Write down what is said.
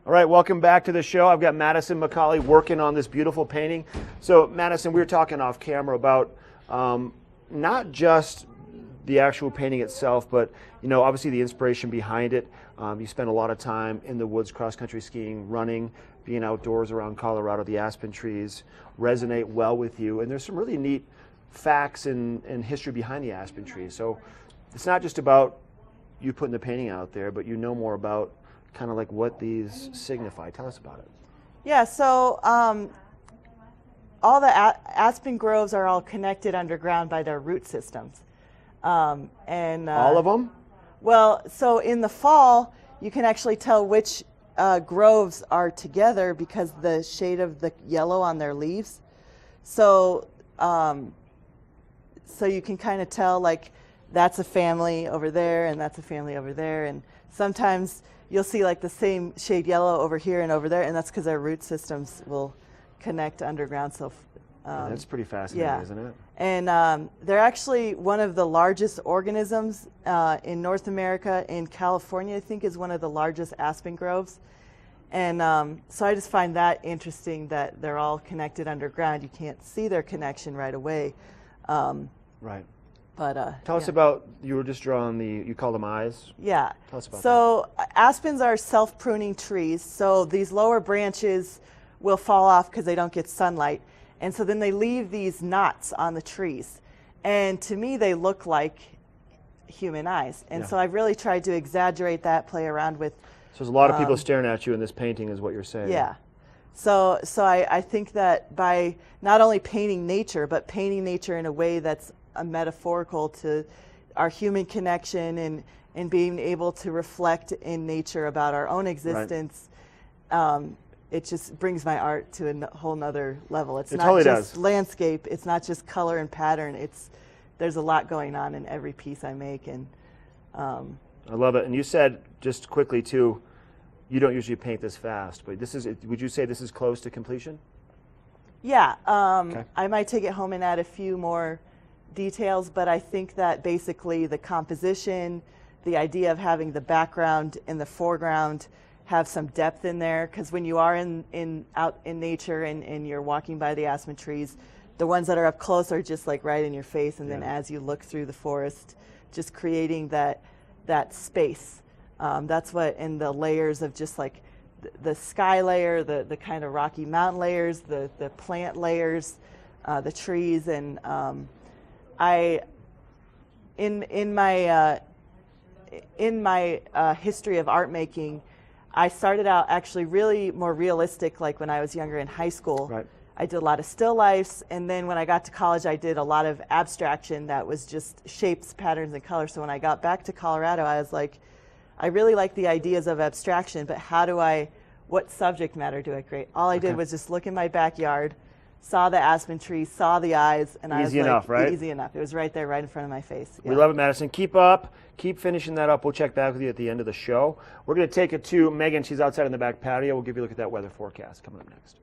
All right, welcome back to the show. I've got Madison McCaulley working on this beautiful painting. So Madison, we were talking off camera about not just the actual painting itself, but obviously the inspiration behind it. You spend a lot of time in the woods, cross-country skiing, running, being outdoors around Colorado. The aspen trees resonate well with you, and there's some really neat facts and history behind the aspen trees. So it's not just about you putting the painting out there, but you know more about kind of like what these signify. Tell us about it. Yeah, so all the aspen groves are all connected underground by their root systems. All of them? Well, so in the fall, you can actually tell which groves are together because the shade of the yellow on their leaves. So, so you can kind of tell, like, that's a family over there and that's a family over there. And sometimes you'll see like the same shade yellow over here and over there, and that's because their root systems will connect underground. So that's pretty fascinating, yeah. Isn't it? And they're actually one of the largest organisms in North America. In California, I think, is one of the largest aspen groves. And so I just find that interesting that they're all connected underground. You can't see their connection right away. Right. But tell us about, you were just drawing you call them eyes? Yeah. Tell us about so aspens are self-pruning trees. So these lower branches will fall off because they don't get sunlight. And so then they leave these knots on the trees. And to me, they look like human eyes. And Yeah. so I've really tried to exaggerate that, play around with. So there's a lot of people staring at you in this painting is what you're saying. Yeah. So I think that by not only painting nature, but painting nature in a way that's a metaphorical to our human connection and being able to reflect in nature about our own existence, right. It just brings my art to a whole nother level. It's not totally just does. landscape. It's not just color and pattern. There's a lot going on in every piece I make. And I love it. And you said, just quickly too, you don't usually paint this fast, but would you say this is close to completion? Yeah. Okay. I might take it home and add a few more details, but I think that basically the composition, the idea of having the background and the foreground have some depth in there, because when you are out in nature and you're walking by the aspen trees, the ones that are up close are just like right in your face, and then as you look through the forest, just creating that space. That's what, in the layers of just like the sky layer, the kind of Rocky Mountain layers, the plant layers, the trees, and in my history of art making, I started out actually really more realistic, like when I was younger in high school. Right. I did a lot of still lifes, and then when I got to college, I did a lot of abstraction that was just shapes, patterns, and colors. So when I got back to Colorado, I was like, I really like the ideas of abstraction, but what subject matter do I create? All I did was just look in my backyard, saw the aspen trees, saw the eyes, and I was like, easy enough, right? Easy enough. It was right there, right in front of my face. Yeah. We love it, Madison. Keep up. Keep finishing that up. We'll check back with you at the end of the show. We're going to take it to Megan. She's outside in the back patio. We'll give you a look at that weather forecast coming up next.